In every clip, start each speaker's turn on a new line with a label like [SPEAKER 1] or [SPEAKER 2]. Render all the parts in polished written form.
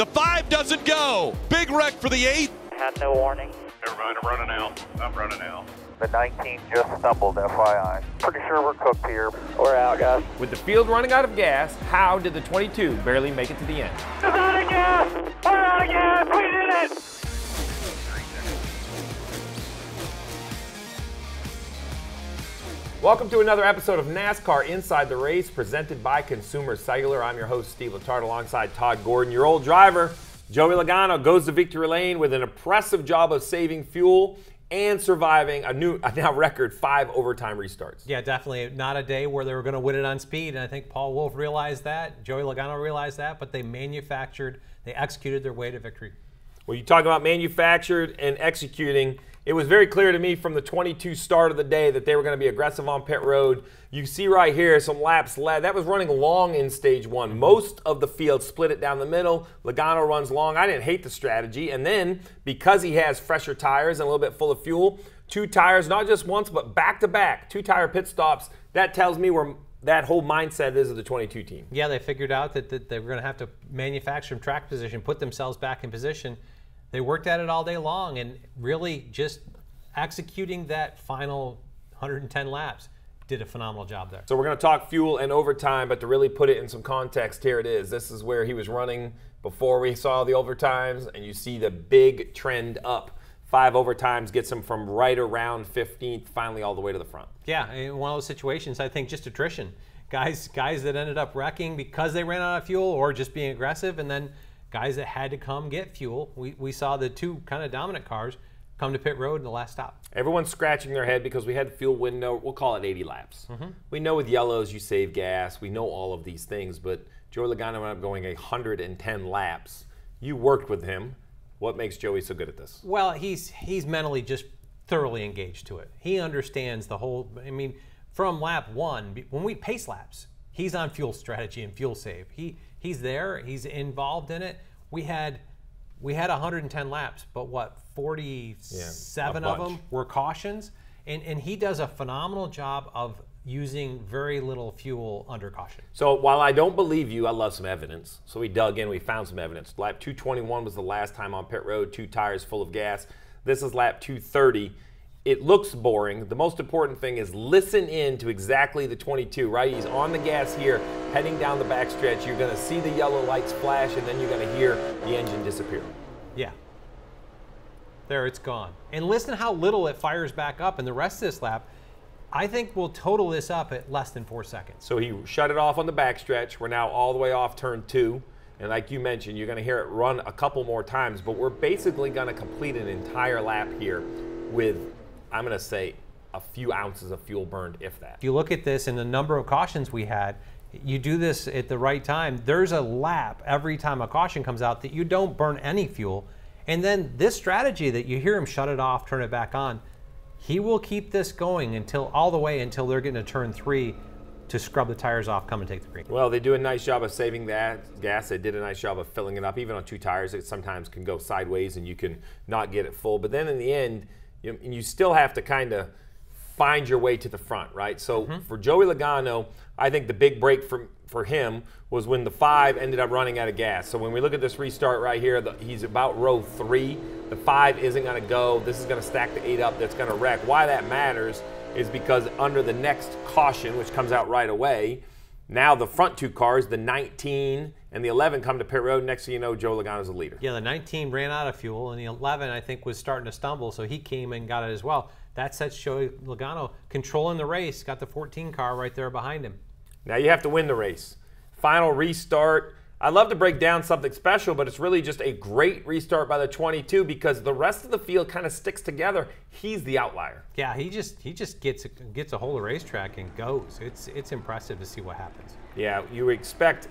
[SPEAKER 1] The 5 doesn't go. Big wreck for the 8.
[SPEAKER 2] Had no warning.
[SPEAKER 3] Everybody, I'm running out. I'm running out.
[SPEAKER 2] The 19 just stumbled, FYI. Pretty sure we're cooked here. We're out, guys.
[SPEAKER 4] With the field running out of gas, how did the 22 barely make it to the end?
[SPEAKER 2] We're out of gas! We're out of gas! We did it!
[SPEAKER 4] Welcome to another episode of NASCAR Inside the Race, presented by Consumer Cellular. I'm your host, Steve Letarte, alongside Todd Gordon. Your old driver, Joey Logano, goes to victory lane with an impressive job of saving fuel and surviving a now record 5 overtime restarts.
[SPEAKER 5] Yeah, definitely not a day where they were going to win it on speed, and I think Paul Wolfe realized that, Joey Logano realized that, but they executed their way to victory.
[SPEAKER 4] Well, you talk about manufactured and executing. It was very clear to me from the 22 start of the day that they were going to be aggressive on pit road. You see right here some laps led. That was running long in stage 1. Most of the field split it down the middle. Logano runs long. I didn't hate the strategy. And then, because he has fresher tires and a little bit full of fuel, 2 tires, not just once, but back-to-back, 2-tire pit stops. That tells me where that whole mindset is of the 22 team.
[SPEAKER 5] Yeah, they figured out that they were going to have to manufacture track position, put themselves back in position. They worked at it all day long, and really just executing that final 110 laps did a phenomenal job there.
[SPEAKER 4] So we're going to talk fuel and overtime, but to really put it in some context, here it is. This is where he was running before we saw the overtimes, and you see the big trend up. 5 overtimes gets him from right around 15th, finally all the way to the front.
[SPEAKER 5] Yeah, in one of those situations, I think just attrition. Guys that ended up wrecking because they ran out of fuel or just being aggressive, and then guys that had to come get fuel. We saw the 2 kind of dominant cars come to pit road in the last stop.
[SPEAKER 4] Everyone's scratching their head because we had the fuel window. We'll call it 80 laps. We know with yellows you save gas. We know all of these things, but Joey Logano ended up going 110 laps. You worked with him. What makes Joey so good at this?
[SPEAKER 5] Well, he's mentally just thoroughly engaged to it. He understands the whole, I mean, from lap 1, when we pace laps, he's on fuel strategy and fuel save. He's there. He's involved in it. We had 110 laps, but what, 47 of them were cautions, and he does a phenomenal job of using very little fuel under caution.
[SPEAKER 4] So while I don't believe you, I love some evidence. So we dug in. We found some evidence. Lap 221 was the last time on pit road. 2 tires full of gas. This is lap 230. It looks boring. The most important thing is listen in to exactly the 22, right? He's on the gas here, heading down the backstretch. You're going to see the yellow lights flash, and then you're going to hear the engine disappear.
[SPEAKER 5] Yeah. There, it's gone. And listen how little it fires back up in the rest of this lap. I think we'll total this up at less than 4 seconds.
[SPEAKER 4] So he shut it off on the backstretch. We're now all the way off turn 2. And like you mentioned, you're going to hear it run a couple more times, but we're basically going to complete an entire lap here with, I'm going to say, a few ounces of fuel burned, if that.
[SPEAKER 5] If you look at this and the number of cautions we had, you do this at the right time, there's a lap every time a caution comes out that you don't burn any fuel. And then this strategy that you hear him shut it off, turn it back on, he will keep this going all the way until they're getting to turn 3 to scrub the tires off, come and take the green.
[SPEAKER 4] Well, they do a nice job of saving that gas. They did a nice job of filling it up. Even on 2 tires, it sometimes can go sideways and you can not get it full. But then in the end, you still have to kind of find your way to the front, right? So for Joey Logano, I think the big break for him was when the 5 ended up running out of gas. So when we look at this restart right here, he's about row 3. The 5 isn't going to go. This is going to stack the 8 up. That's going to wreck. Why that matters is because under the next caution, which comes out right away, now the front 2 cars, the 19 and the 11, come to pit road. Next thing you know, Joe Logano's the leader.
[SPEAKER 5] Yeah, the 19 ran out of fuel, and the 11, I think, was starting to stumble, so he came and got it as well. That sets Joey Logano controlling the race, got the 14 car right there behind him.
[SPEAKER 4] Now you have to win the race. Final restart. I love to break down something special, but it's really just a great restart by the 22 because the rest of the field kind of sticks together. He's the outlier.
[SPEAKER 5] Yeah, he just gets a hold of the racetrack and goes. It's impressive to see what happens.
[SPEAKER 4] Yeah, you expect,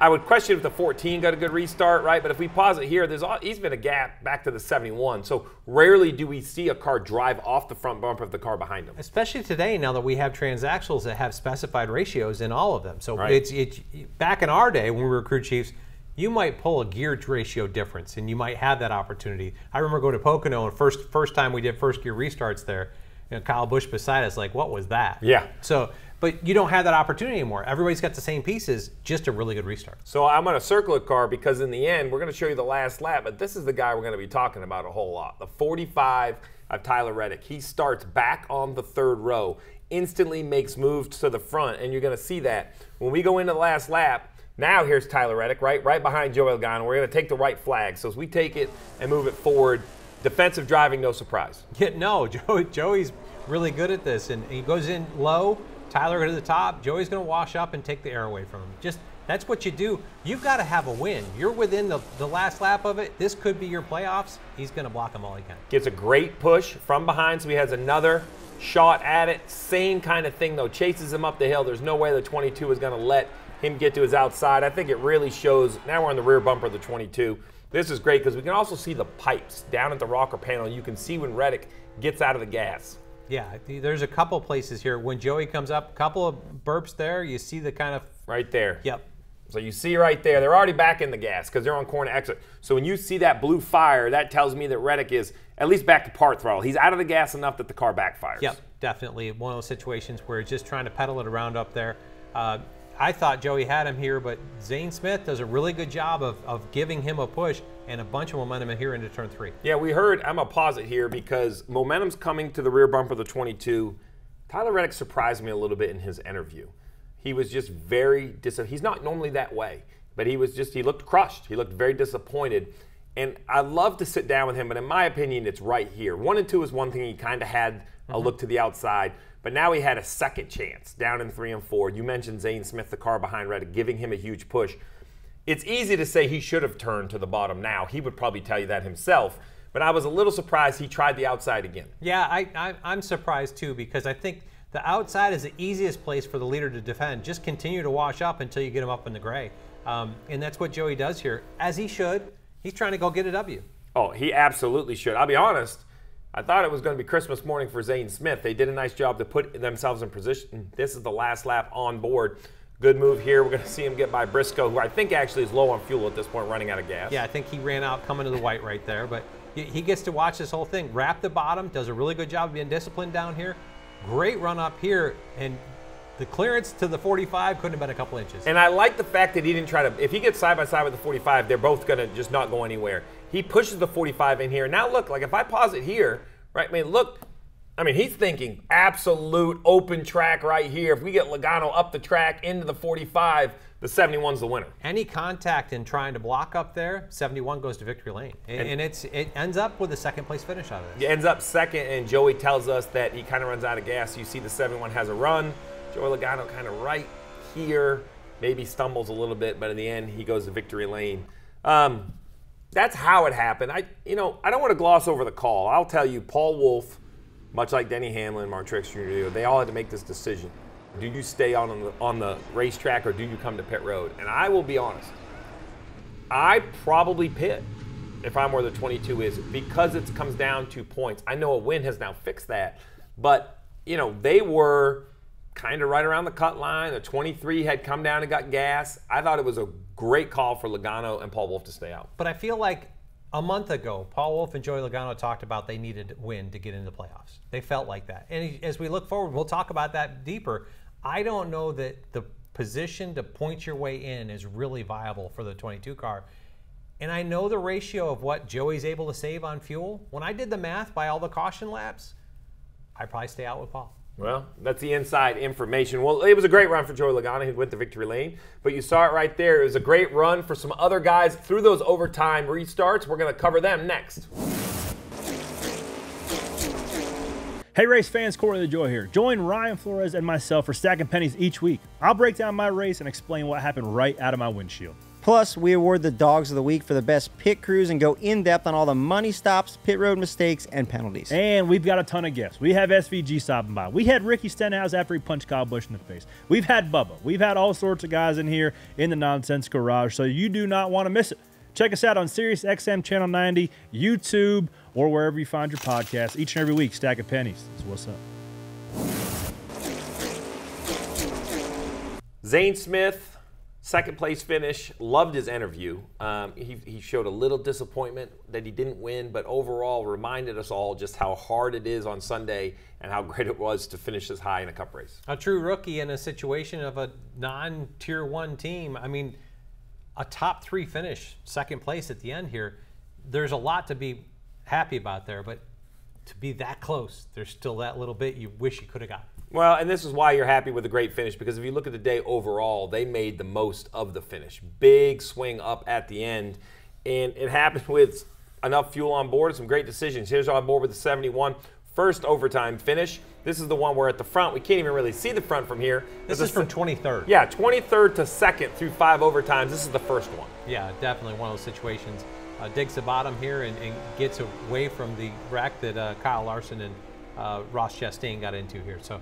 [SPEAKER 4] I would question if the 14 got a good restart, right? But if we pause it here, he's been a gap back to the 71. So rarely do we see a car drive off the front bumper of the car behind him.
[SPEAKER 5] Especially today, now that we have transaxles that have specified ratios in all of them. So
[SPEAKER 4] right.
[SPEAKER 5] it's back in our day when we were crew chiefs, you might pull a gear ratio difference, and you might have that opportunity. I remember going to Pocono, and first time we did first gear restarts there, Kyle Busch beside us, like, what was that?
[SPEAKER 4] Yeah.
[SPEAKER 5] So But you don't have that opportunity anymore. Everybody's got the same pieces, just a really good restart.
[SPEAKER 4] So I'm going to circle a car because in the end, we're going to show you the last lap, but this is the guy we're going to be talking about a whole lot. The 45 of Tyler Reddick. He starts back on the third row, instantly makes moves to the front, and you're going to see that. When we go into the last lap, now here's Tyler Reddick, right behind Joey Logano. We're going to take the right flag. So as we take it and move it forward, defensive driving, no surprise.
[SPEAKER 5] Yeah, no, Joey's really good at this, and he goes in low, Tyler to the top, Joey's going to wash up and take the air away from him. Just, that's what you do. You've got to have a win. You're within the last lap of it. This could be your playoffs. He's going to block them all he can.
[SPEAKER 4] Gets a great push from behind, so he has another shot at it. Same kind of thing, though. Chases him up the hill. There's no way the 22 is going to let him get to his outside. I think it really shows. Now we're on the rear bumper of the 22. This is great because we can also see the pipes down at the rocker panel. You can see when Reddick gets out of the gas.
[SPEAKER 5] Yeah, there's a couple places here. When Joey comes up, a couple of burps there. You see the kind of...
[SPEAKER 4] Right there.
[SPEAKER 5] Yep.
[SPEAKER 4] So you see right there, they're already back in the gas because they're on corner exit. So when you see that blue fire, that tells me that Reddick is at least back to part throttle. He's out of the gas enough that the car backfires.
[SPEAKER 5] Yep, definitely. One of those situations where he's just trying to pedal it around up there. I thought Joey had him here, but Zane Smith does a really good job of giving him a push and a bunch of momentum here into turn 3.
[SPEAKER 4] Yeah, we heard, I'm going to pause it here because momentum's coming to the rear bumper of the 22. Tyler Reddick surprised me a little bit in his interview. He was just very he's not normally that way, but he looked crushed. He looked very disappointed. And I love to sit down with him, but in my opinion, it's right here. 1 and 2 is one thing. He kind of had a look to the outside, but now he had a second chance down in 3 and 4. You mentioned Zane Smith, the car behind Reddick, giving him a huge push. It's easy to say he should have turned to the bottom now. He would probably tell you that himself, but I was a little surprised he tried the outside again.
[SPEAKER 5] Yeah, I'm surprised too because I think the outside is the easiest place for the leader to defend. Just continue to wash up until you get him up in the gray. And that's what Joey does here, as he should. He's trying to go get a W.
[SPEAKER 4] Oh, he absolutely should. I'll be honest, I thought it was going to be Christmas morning for Zane Smith. They did a nice job to put themselves in position. This is the last lap on board. Good move here. We're going to see him get by Briscoe, who I think actually is low on fuel at this point, running out of gas.
[SPEAKER 5] Yeah, I think he ran out coming to the white right there. But he gets to watch this whole thing. Wrap the bottom, does a really good job of being disciplined down here. Great run up here, and the clearance to the 45 couldn't have been a couple inches.
[SPEAKER 4] And I like the fact that he didn't try to, if he gets side by side with the 45, they're both going to just not go anywhere. He pushes the 45 in here. Now look, like if I pause it here, right, I mean, look, he's thinking absolute open track right here. If we get Logano up the track into the 45, the 71's the winner.
[SPEAKER 5] Any contact in trying to block up there, 71 goes to victory lane. And it ends up with a second place finish out of this.
[SPEAKER 4] It ends up second, and Joey tells us that he kind of runs out of gas. You see the 71 has a run. Joey Logano kind of right here, maybe stumbles a little bit, but in the end, he goes to victory lane. That's how it happened. I don't want to gloss over the call. I'll tell you, Paul Wolfe, much like Denny Hamlin, Mark Truex Jr., they all had to make this decision. Do you stay on the racetrack or do you come to pit road? And I will be honest, I probably pit if I'm where the 22 is because it comes down to points. I know a win has now fixed that, but they were kind of right around the cut line. The 23 had come down and got gas. I thought it was a great call for Logano and Paul Wolfe to stay out.
[SPEAKER 5] But I feel like a month ago, Paul Wolfe and Joey Logano talked about they needed to win to get into the playoffs. They felt like that. And as we look forward, we'll talk about that deeper. I don't know that the position to point your way in is really viable for the 22 car. And I know the ratio of what Joey's able to save on fuel. When I did the math by all the caution laps, I'd probably stay out with Paul.
[SPEAKER 4] Well, that's the inside information. Well, it was a great run for Joey Logano. He went to victory lane. But you saw it right there. It was a great run for some other guys through those overtime restarts. We're going to cover them next.
[SPEAKER 6] Hey race fans, Corey the Joy here. Join Ryan Flores and myself for Stacking Pennies each week. I'll break down my race and explain what happened right out of my windshield.
[SPEAKER 7] Plus, we award the Dogs of the Week for the best pit crews and go in-depth on all the money stops, pit road mistakes, and penalties.
[SPEAKER 6] And we've got a ton of guests. We have SVG stopping by. We had Ricky Stenhouse after he punched Kyle Busch in the face. We've had Bubba. We've had all sorts of guys in here in the Nonsense Garage, so you do not want to miss it. Check us out on Sirius XM Channel 90, YouTube, or wherever you find your podcasts. Each and every week, Stacking Pennies. That's what's up.
[SPEAKER 4] Zane Smith Second place finish. Loved his interview. He showed a little disappointment that he didn't win, but overall reminded us all just how hard it is on Sunday and how great it was to finish this high in a Cup race.
[SPEAKER 5] A true rookie in a situation of a non-Tier 1 team. I mean, a top 3 finish, second place at the end here. There's a lot to be happy about there, but to be that close, there's still that little bit you wish you could have got.
[SPEAKER 4] Well, and this is why you're happy with a great finish, because if you look at the day overall, they made the most of the finish. Big swing up at the end, and it happened with enough fuel on board and some great decisions. Here's on board with the 71. First overtime finish. This is the one where at the front, we can't even really see the front from here.
[SPEAKER 5] This is from 23rd.
[SPEAKER 4] Yeah, 23rd to 2nd through 5 overtimes. This is the first one.
[SPEAKER 5] Yeah, definitely one of those situations. Digs the bottom here and gets away from the wreck that Kyle Larson and Ross Chastain got into here. So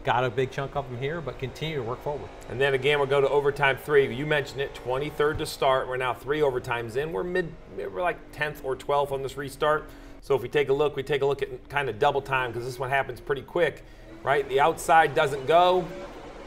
[SPEAKER 5] got a big chunk of them here, but continue to work forward.
[SPEAKER 4] And then again, we'll go to overtime 3. You mentioned it, 23rd to start. We're now 3 overtimes in. We're like 10th or 12th on this restart. So if we take a look at kind of double time, because this one happens pretty quick, right? The outside doesn't go.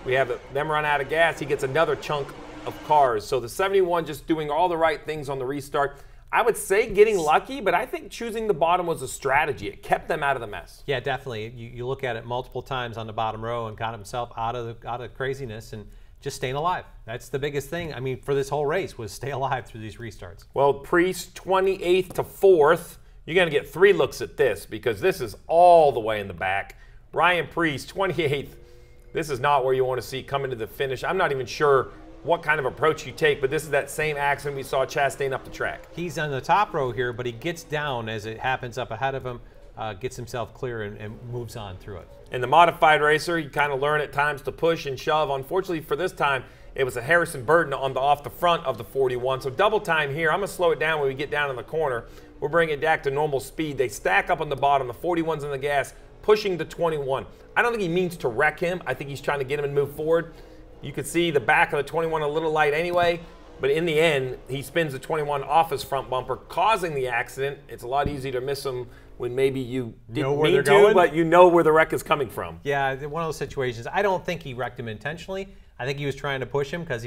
[SPEAKER 4] We have them run out of gas. He gets another chunk of cars. So the 71 just doing all the right things on the restart. I would say getting lucky, but I think choosing the bottom was a strategy. It kept them out of the mess.
[SPEAKER 5] Yeah, definitely. You look at it multiple times on the bottom row and got himself out of craziness and just staying alive. That's the biggest thing. I mean, for this whole race was stay alive through these restarts.
[SPEAKER 4] Well, Priest 28th to 4th. You're going to get 3 looks at this because this is all the way in the back. Ryan Priest 28th. This is not where you want to see coming to the finish. I'm not even sure what kind of approach you take, but this is that same accident we saw Chastain up the track.
[SPEAKER 5] He's on the top row here, but he gets down as it happens up ahead of him, gets himself clear and moves on through it.
[SPEAKER 4] And the modified racer, you kind of learn at times to push and shove. Unfortunately for this time, it was a Harrison Burton off the front of the 41. So double time here. I'm going to slow it down when we get down in the corner. We'll bring it back to normal speed. They stack up on the bottom. The 41's in the gas, pushing the 21. I don't think he means to wreck him. I think he's trying to get him and move forward. You can see the back of the 21 a little light anyway, but in the end, he spins the 21 off his front bumper, causing the accident. It's a lot easier to miss him when maybe you didn't mean to, but you know where the wreck is coming from.
[SPEAKER 5] Yeah, one of those situations. I don't think he wrecked him intentionally. I think he was trying to push him because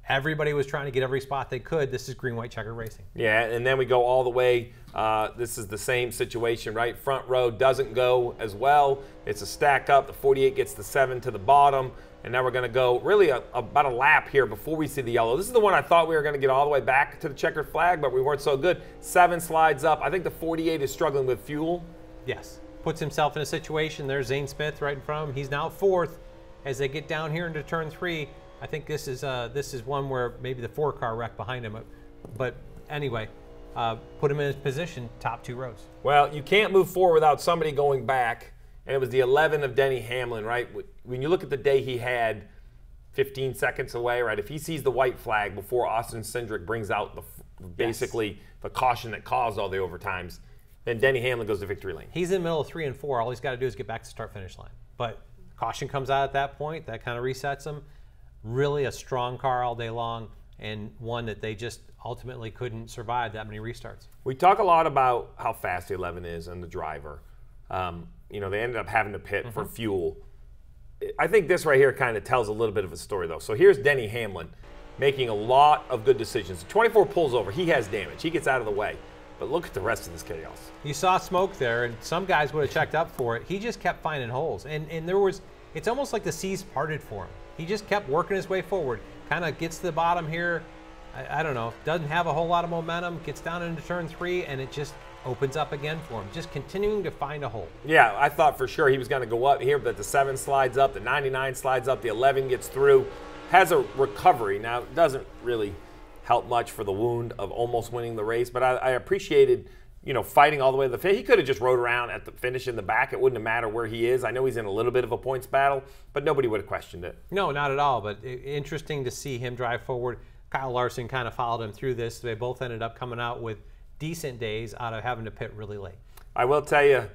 [SPEAKER 5] everybody was trying to get every spot they could. This is green, white, checker racing.
[SPEAKER 4] Yeah, and then we go all the way. This is the same situation, right? Front row doesn't go as well. It's a stack up. The 48 gets the 7 to the bottom. And now we're going to go really about a lap here before we see the yellow. This is the one I thought we were going to get all the way back to the checkered flag, but we weren't so good. 7 slides up. I think the 48 is struggling with fuel.
[SPEAKER 5] Yes. Puts himself in a situation. There's Zane Smith right in front of him. He's now 4th as they get down here into turn 3. I think this is one where maybe the 4-car wreck behind him. But anyway, put him in his position, top 2 rows.
[SPEAKER 4] Well, you can't move forward without somebody going back. And it was the 11 of Denny Hamlin, right? When you look at the day he had 15 seconds away, right? If he sees the white flag before Austin Cindric brings out basically the caution that caused all the overtimes, then Denny Hamlin goes to victory lane.
[SPEAKER 5] He's in the middle of 3 and 4. All he's got to do is get back to start-finish line. But caution comes out at that point. That kind of resets him. Really a strong car all day long and one that they just ultimately couldn't survive that many restarts.
[SPEAKER 4] We talk a lot about how fast the 11 is and the driver. You know, they ended up having to pit for fuel. I think this right here kind of tells a little bit of a story, though. So here's Denny Hamlin making a lot of good decisions. 24 pulls over. He has damage. He gets out of the way. But look at the rest of this chaos.
[SPEAKER 5] You saw smoke there, and some guys would have checked up for it. He just kept finding holes. And it's almost like the seas parted for him. He just kept working his way forward. Kind of gets to the bottom here. I don't know. Doesn't have a whole lot of momentum. Gets down into turn 3, and it just opens up again for him, just continuing to find a hole.
[SPEAKER 4] Yeah, I thought for sure he was going to go up here, but the 7 slides up, the 99 slides up, the 11 gets through, has a recovery. Now, it doesn't really help much for the wound of almost winning the race, but I appreciated, you know, fighting all the way to the finish. He could have just rode around at the finish in the back. It wouldn't have mattered where he is. I know he's in a little bit of a points battle, but nobody would have questioned it.
[SPEAKER 5] No, not at all, but interesting to see him drive forward. Kyle Larson kind of followed him through this. They both ended up coming out with decent days out of having to pit really late.
[SPEAKER 4] I will tell you,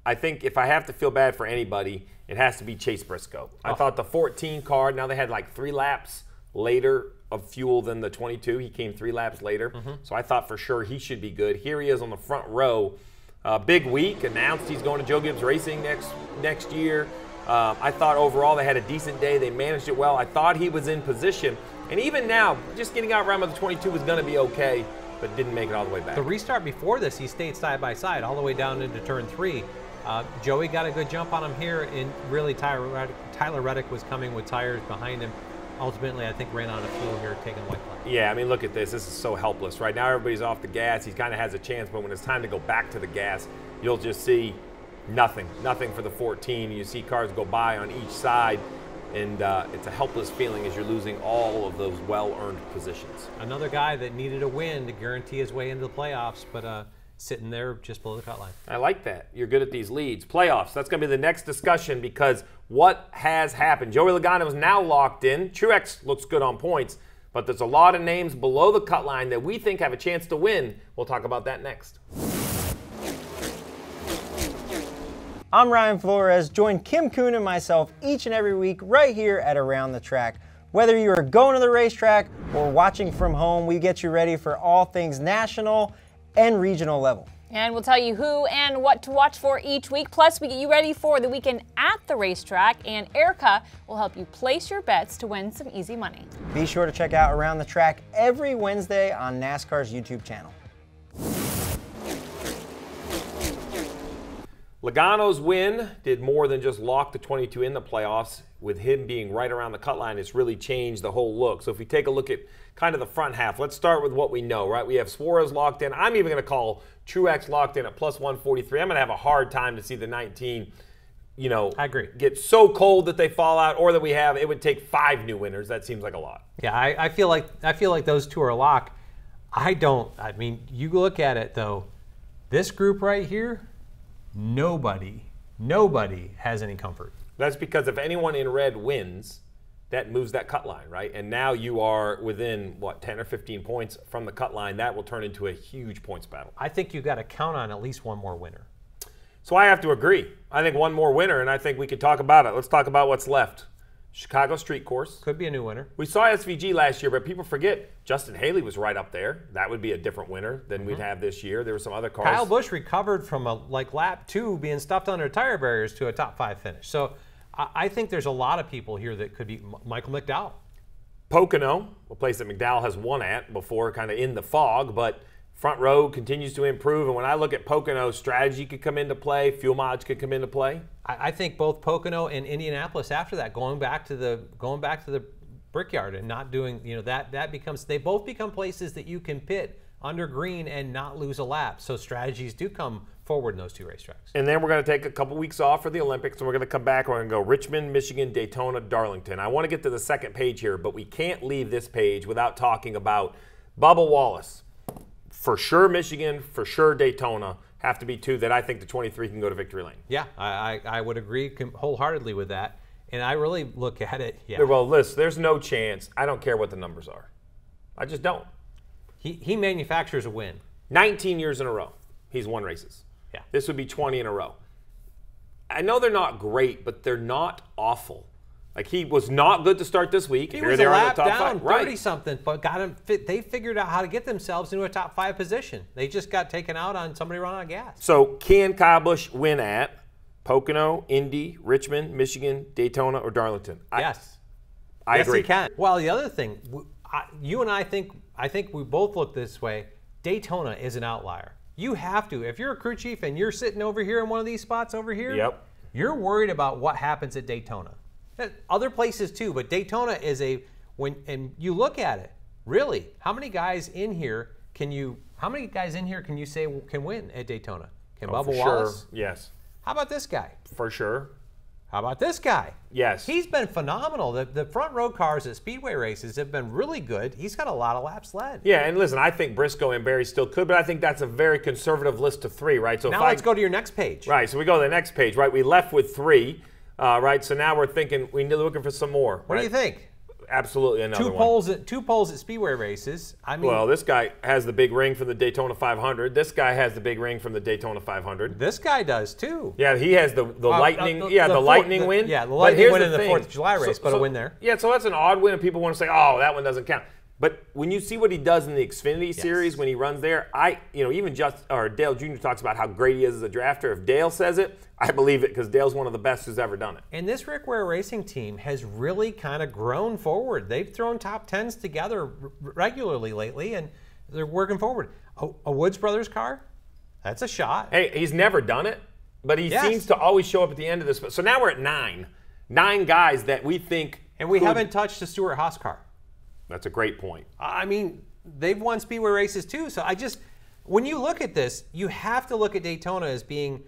[SPEAKER 4] I think if I have to feel bad for anybody, it has to be Chase Briscoe. I thought the 14 car, now they had like 3 laps later of fuel than the 22. He came 3 laps later. So I thought for sure he should be good. Here he is on the front row. Big week, announced he's going to Joe Gibbs Racing next year. I thought overall they had a decent day. They managed it well. I thought he was in position. And even now, just getting out around by the 22 was going to be okay, but didn't make it all the way back.
[SPEAKER 5] The restart before this, he stayed side by side all the way down into turn 3. Joey got a good jump on him here, and really Tyler Reddick was coming with tires behind him. Ultimately, I think ran out of fuel here, taking white flag.
[SPEAKER 4] Yeah, I mean, look at this. This is so helpless. Right now, everybody's off the gas. He kind of has a chance, but when it's time to go back to the gas, you'll just see nothing for the 14. You see cars go by on each side, and it's a helpless feeling as you're losing all of those well-earned positions.
[SPEAKER 5] Another guy that needed a win to guarantee his way into the playoffs, but sitting there just below the cut line.
[SPEAKER 4] I like that. You're good at these leads. Playoffs, that's going to be the next discussion because what has happened? Joey Logano is now locked in. Truex looks good on points, but there's a lot of names below the cut line that we think have a chance to win. We'll talk about that next.
[SPEAKER 7] I'm Ryan Flores. Join Kim Kuhn and myself each and every week right here at Around the Track. Whether you are going to the racetrack or watching from home, we get you ready for all things national and regional level.
[SPEAKER 8] And we'll tell you who and what to watch for each week. Plus, we get you ready for the weekend at the racetrack, and Erica will help you place your bets to win some easy money.
[SPEAKER 7] Be sure to check out Around the Track every Wednesday on NASCAR's YouTube channel.
[SPEAKER 4] Logano's win did more than just lock the 22 in the playoffs. With him being right around the cut line, it's really changed the whole look. So if we take a look at kind of the front half, let's start with what we know, right? We have Suarez locked in. I'm even going to call Truex locked in at plus 143. I'm going to have a hard time to see the 19,
[SPEAKER 5] I agree,
[SPEAKER 4] get so cold that they fall out, or that we have, it would take 5 new winners. That seems like a lot.
[SPEAKER 5] Yeah, I feel like those two are a lock. I mean, you look at it though, this group right here, nobody has any comfort.
[SPEAKER 4] That's because if anyone in red wins, that moves that cut line, right? And now you are within, 10 or 15 points from the cut line. That will turn into a huge points battle.
[SPEAKER 5] I think you've got to count on at least one more winner.
[SPEAKER 4] So I have to agree. I think one more winner, and I think we could talk about it. Let's talk about what's left. Chicago Street Course.
[SPEAKER 5] Could be a new winner.
[SPEAKER 4] We saw SVG last year, but people forget Justin Haley was right up there. That would be a different winner than we'd have this year. There were some other cars.
[SPEAKER 5] Kyle Busch recovered from lap 2 being stuffed under tire barriers to a top 5 finish. So I think there's a lot of people here that could be Michael McDowell.
[SPEAKER 4] Pocono, a place that McDowell has won at before, kind of in the fog, but front row continues to improve. And when I look at Pocono, strategy could come into play, fuel mileage could come into play.
[SPEAKER 5] I think both Pocono and Indianapolis after that, going back to the Brickyard and not doing, they both become places that you can pit under green and not lose a lap. So strategies do come forward in those two racetracks.
[SPEAKER 4] And then we're going to take a couple weeks off for the Olympics, and we're going to come back. We're going to go Richmond, Michigan, Daytona, Darlington. I want to get to the second page here, but we can't leave this page without talking about Bubba Wallace. For sure Michigan, for sure Daytona have to be two that I think the 23 can go to victory lane.
[SPEAKER 5] Yeah, I would agree wholeheartedly with that. And I really look at it,
[SPEAKER 4] Well, listen, there's no chance. I don't care what the numbers are. I just don't.
[SPEAKER 5] He manufactures a win.
[SPEAKER 4] 19 years in a row, he's won races.
[SPEAKER 5] Yeah.
[SPEAKER 4] This would be 20 in a row. I know they're not great, but they're not awful. Like, he was not good to start this week.
[SPEAKER 5] He
[SPEAKER 4] Here
[SPEAKER 5] was
[SPEAKER 4] they
[SPEAKER 5] a
[SPEAKER 4] are in
[SPEAKER 5] lap
[SPEAKER 4] the top
[SPEAKER 5] down,
[SPEAKER 4] 5.
[SPEAKER 5] 30-something, but got him. They figured out how to get themselves into a top 5 position. They just got taken out on somebody running out of gas.
[SPEAKER 4] So can Kyle Busch win at Pocono, Indy, Richmond, Michigan, Daytona, or Darlington?
[SPEAKER 5] Yes.
[SPEAKER 4] I agree.
[SPEAKER 5] Yes, he can. Well, the other thing, you and I think we both look this way. Daytona is an outlier. You have to. If you're a crew chief and you're sitting over here in one of these spots over here, you're worried about what happens at Daytona. Other places too, but Daytona is and you look at it, really, how many guys in here can you say can win at Daytona? Can Bubba Wallace?
[SPEAKER 4] Sure. Yes.
[SPEAKER 5] How about this guy?
[SPEAKER 4] For sure.
[SPEAKER 5] How about this guy?
[SPEAKER 4] Yes.
[SPEAKER 5] He's been phenomenal. The front row cars at Speedway races have been really good. He's got a lot of laps led.
[SPEAKER 4] Yeah, and listen, I think Briscoe and Barry still could, but I think that's a very conservative list of 3, right? So
[SPEAKER 5] now let's go to your next page.
[SPEAKER 4] Right, so we go to the next page, right? We left with 3, right? So now we're thinking, we're looking for some more.
[SPEAKER 5] What do you think?
[SPEAKER 4] Absolutely another
[SPEAKER 5] Two poles at Speedway races. I mean,
[SPEAKER 4] well, this guy has the big ring from the Daytona 500. This guy has the big ring from the Daytona 500.
[SPEAKER 5] This guy does too.
[SPEAKER 4] Yeah, he has the lightning. The lightning win.
[SPEAKER 5] Yeah, the lightning win in the 4th of July race, but a win there.
[SPEAKER 4] Yeah, so that's an odd win, and people want to say, oh, that one doesn't count. But when you see what he does in the Xfinity Series when he runs there, even Dale Jr. talks about how great he is as a drafter. If Dale says it, I believe it because Dale's one of the best who's ever done it. And
[SPEAKER 5] this Rick Ware Racing team has really kind of grown forward. They've thrown top 10s together regularly lately, and they're working forward. A Woods Brothers car, that's a shot.
[SPEAKER 4] Hey, he's never done it, but he seems to always show up at the end of this. So now we're at 9 guys that we think.
[SPEAKER 5] And we haven't touched the Stewart Haas car.
[SPEAKER 4] That's a great point.
[SPEAKER 5] I mean, they've won Speedway races too. So when you look at this, you have to look at Daytona as being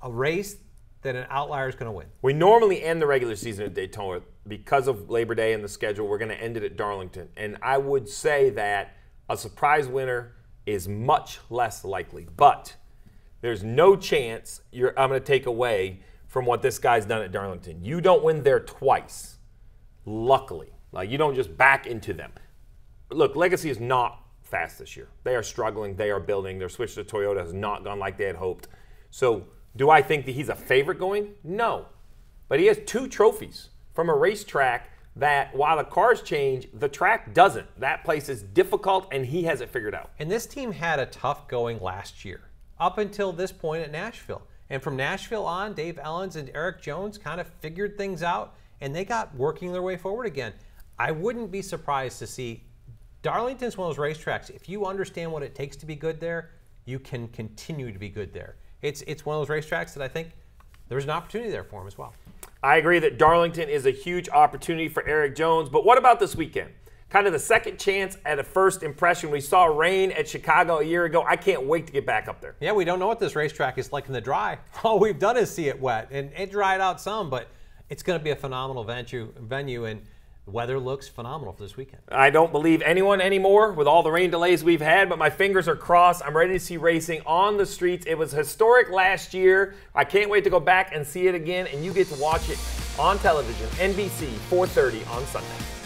[SPEAKER 5] a race that an outlier is going to win.
[SPEAKER 4] We normally end the regular season at Daytona because of Labor Day and the schedule. We're going to end it at Darlington. And I would say that a surprise winner is much less likely. But there's no chance I'm going to take away from what this guy's done at Darlington. You don't win there twice, luckily. Like, you don't just back into them. Look, Legacy is not fast this year. They are struggling. They are building. Their switch to Toyota has not gone like they had hoped. So do I think that he's a favorite going? No. But he has 2 trophies from a racetrack that, while the cars change, the track doesn't. That place is difficult, and he has it figured out.
[SPEAKER 5] And this team had a tough going last year, up until this point at Nashville. And from Nashville on, Dave Ellens and Eric Jones kind of figured things out, and they got working their way forward again. I wouldn't be surprised to see Darlington's one of those racetracks. If you understand what it takes to be good there, you can continue to be good there. It's one of those racetracks that I think there's an opportunity there for him as well.
[SPEAKER 4] I agree that Darlington is a huge opportunity for Eric Jones, but what about this weekend? Kind of the second chance at a first impression. We saw rain at Chicago a year ago. I can't wait to get back up there.
[SPEAKER 5] Yeah, we don't know what this racetrack is like in the dry. All we've done is see it wet, and it dried out some, but it's going to be a phenomenal venue, and the weather looks phenomenal for this weekend.
[SPEAKER 4] I don't believe anyone anymore with all the rain delays we've had, but my fingers are crossed. I'm ready to see racing on the streets. It was historic last year. I can't wait to go back and see it again, and you get to watch it on television, NBC, 4:30 on Sunday.